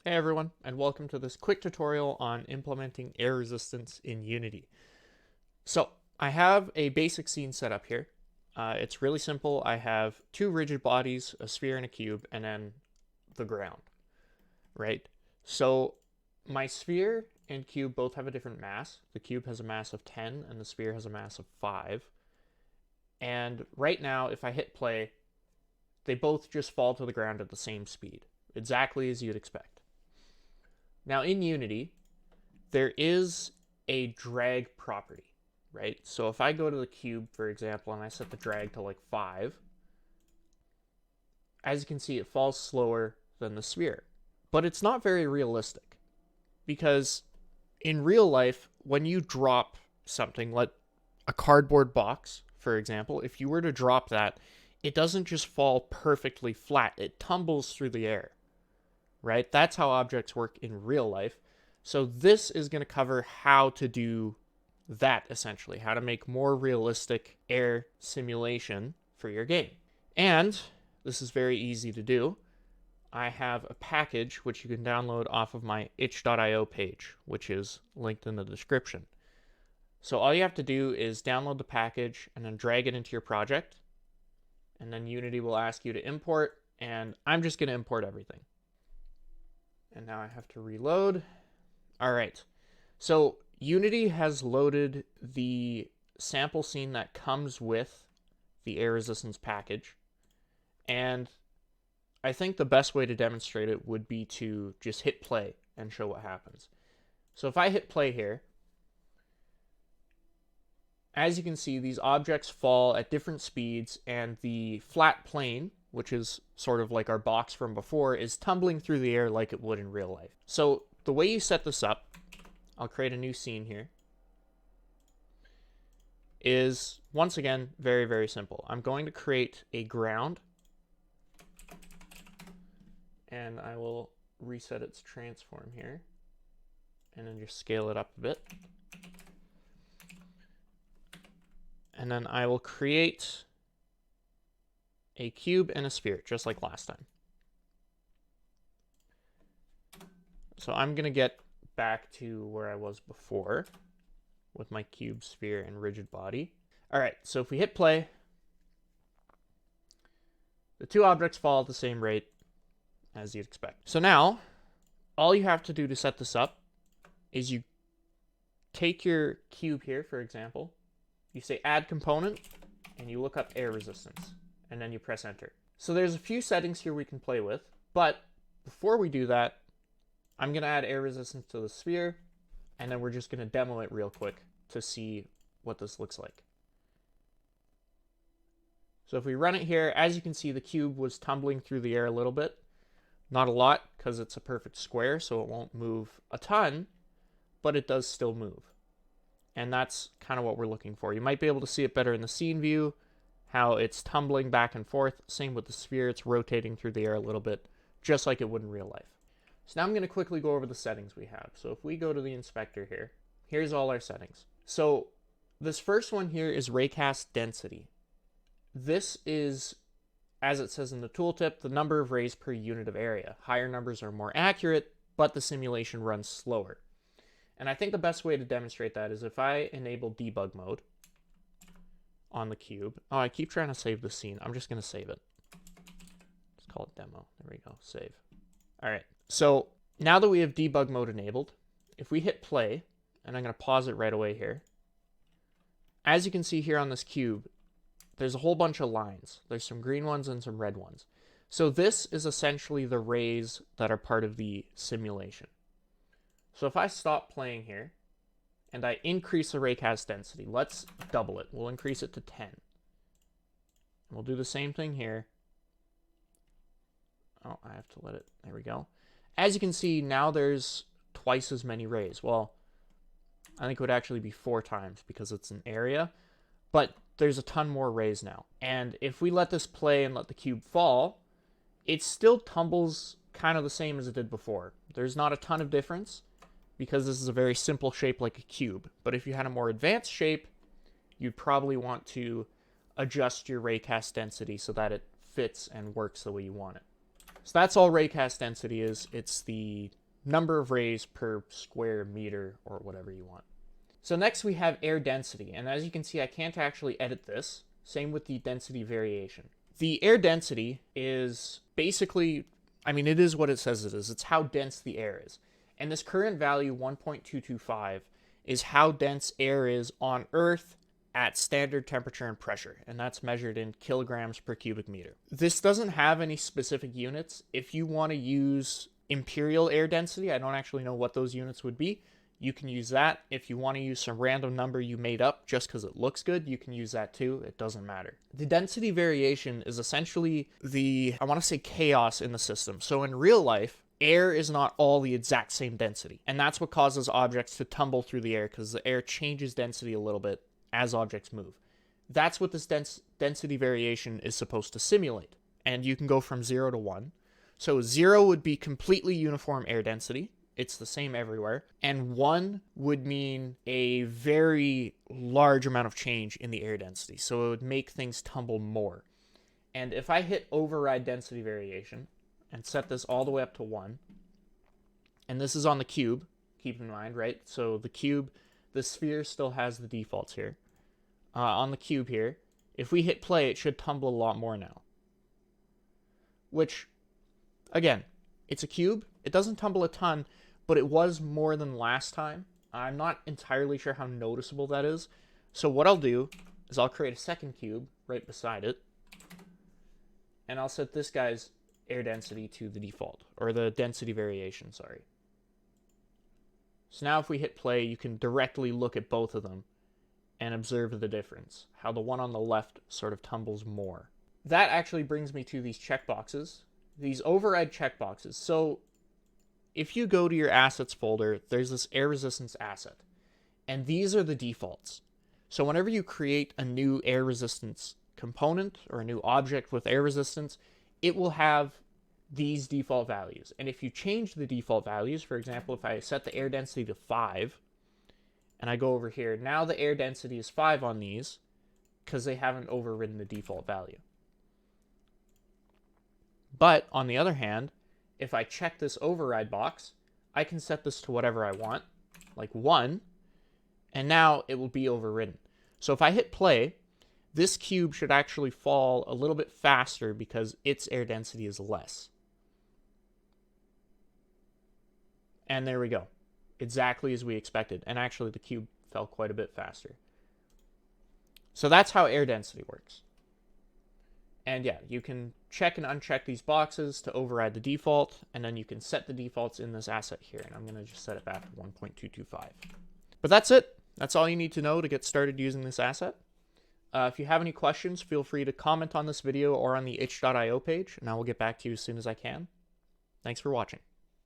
Hey everyone, and welcome to this quick tutorial on implementing air resistance in Unity. So, I have a basic scene set up here. It's really simple. I have two rigid bodies, a sphere and a cube, and then the ground, right? So, my sphere and cube both have a different mass. The cube has a mass of 10, and the sphere has a mass of 5. And right now, if I hit play, they both just fall to the ground at the same speed, exactly as you'd expect. Now in Unity, there is a drag property, right? So if I go to the cube, for example, and I set the drag to like 5, as you can see, it falls slower than the sphere. But it's not very realistic, because in real life, when you drop something like a cardboard box, for example, if you were to drop that, it doesn't just fall perfectly flat, it tumbles through the air. Right? That's how objects work in real life. So this is going to cover how to do that, essentially, how to make more realistic air simulation for your game. And this is very easy to do. I have a package which you can download off of my itch.io page, which is linked in the description. So all you have to do is download the package and then drag it into your project. And then Unity will ask you to import, and I'm just going to import everything. And now I have to reload. All right. So Unity has loaded the sample scene that comes with the air resistance package. And I think the best way to demonstrate it would be to just hit play and show what happens. So if I hit play here, as you can see, these objects fall at different speeds, and the flat plane, which is sort of like our box from before, is tumbling through the air like it would in real life. So the way you set this up, I'll create a new scene here, is once again very, very simple. I'm going to create a ground, and I will reset its transform here, and then just scale it up a bit. And then I will create a cube and a sphere, just like last time. So I'm going to get back to where I was before with my cube, sphere, and rigid body. All right, so if we hit play, the two objects fall at the same rate as you'd expect. So now, all you have to do to set this up is you take your cube here, for example, you say add component, and you look up air resistance, and then you press enter. So there's a few settings here we can play with, but before we do that, I'm going to add air resistance to the sphere, and then we're just going to demo it real quick to see what this looks like. So if we run it here, as you can see, the cube was tumbling through the air a little bit. Not a lot, because it's a perfect square, so it won't move a ton, but it does still move. And that's kind of what we're looking for. You might be able to see it better in the scene view, how it's tumbling back and forth. Same with the sphere, it's rotating through the air a little bit, just like it would in real life. So now I'm going to quickly go over the settings we have. So if we go to the inspector here, here's all our settings. So this first one here is Raycast Density. This is, as it says in the tooltip, the number of rays per unit of area. Higher numbers are more accurate, but the simulation runs slower. And I think the best way to demonstrate that is if I enable debug mode on the cube. Oh, I keep trying to save the scene. I'm just going to save it. Let's call it demo. There we go. Save. All right. So now that we have debug mode enabled, if we hit play, and I'm going to pause it right away here, as you can see here on this cube, there's a whole bunch of lines. There's some green ones and some red ones. So this is essentially the rays that are part of the simulation. So if I stop playing here, and I increase the raycast density, let's double it. We'll increase it to 10. We'll do the same thing here. Oh, I have to let it, there we go. As you can see, now there's twice as many rays. Well, I think it would actually be 4 times because it's an area, but there's a ton more rays now. And if we let this play and let the cube fall, it still tumbles kind of the same as it did before. There's not a ton of difference, because this is a very simple shape like a cube. But if you had a more advanced shape, you'd probably want to adjust your raycast density so that it fits and works the way you want it. So that's all raycast density is. It's the number of rays per square meter or whatever you want. So next we have air density, and as you can see, I can't actually edit this. Same with the density variation. The air density is basically, I mean, it is what it says it is. It's how dense the air is. And this current value, 1.225, is how dense air is on Earth at standard temperature and pressure, and that's measured in kilograms per cubic meter. This doesn't have any specific units. If you want to use imperial air density, I don't actually know what those units would be, you can use that. If you want to use some random number you made up just because it looks good, you can use that too. It doesn't matter. The density variation is essentially the, I want to say, chaos in the system. So in real life, air is not all the exact same density, and that's what causes objects to tumble through the air, because the air changes density a little bit as objects move. That's what this density variation is supposed to simulate. And you can go from 0 to 1. So 0 would be completely uniform air density. It's the same everywhere. And 1 would mean a very large amount of change in the air density. So it would make things tumble more. And if I hit override density variation and set this all the way up to 1, and this is on the cube, keep in mind, right? So the cube, the sphere still has the defaults here. On the cube here, if we hit play, it should tumble a lot more now. Which, again, it's a cube. It doesn't tumble a ton, but it was more than last time. I'm not entirely sure how noticeable that is. So what I'll do is I'll create a second cube right beside it, and I'll set this guy's air density to the default, or the density variation, sorry. So now if we hit play, you can directly look at both of them and observe the difference, how the one on the left sort of tumbles more. That actually brings me to these checkboxes, these override checkboxes. So if you go to your assets folder, there's this air resistance asset, and these are the defaults. So whenever you create a new air resistance component or a new object with air resistance, it will have these default values. And if you change the default values, for example, if I set the air density to 5, and I go over here, now the air density is 5 on these, because they haven't overridden the default value. But, on the other hand, if I check this override box, I can set this to whatever I want, like 1, and now it will be overridden. So if I hit play, this cube should actually fall a little bit faster because its air density is less. And there we go. Exactly as we expected. And actually the cube fell quite a bit faster. So that's how air density works. And yeah, you can check and uncheck these boxes to override the default, and then you can set the defaults in this asset here. And I'm going to just set it back to 1.225. But that's it. That's all you need to know to get started using this asset. If you have any questions, feel free to comment on this video or on the itch.io page, and I will get back to you as soon as I can. Thanks for watching.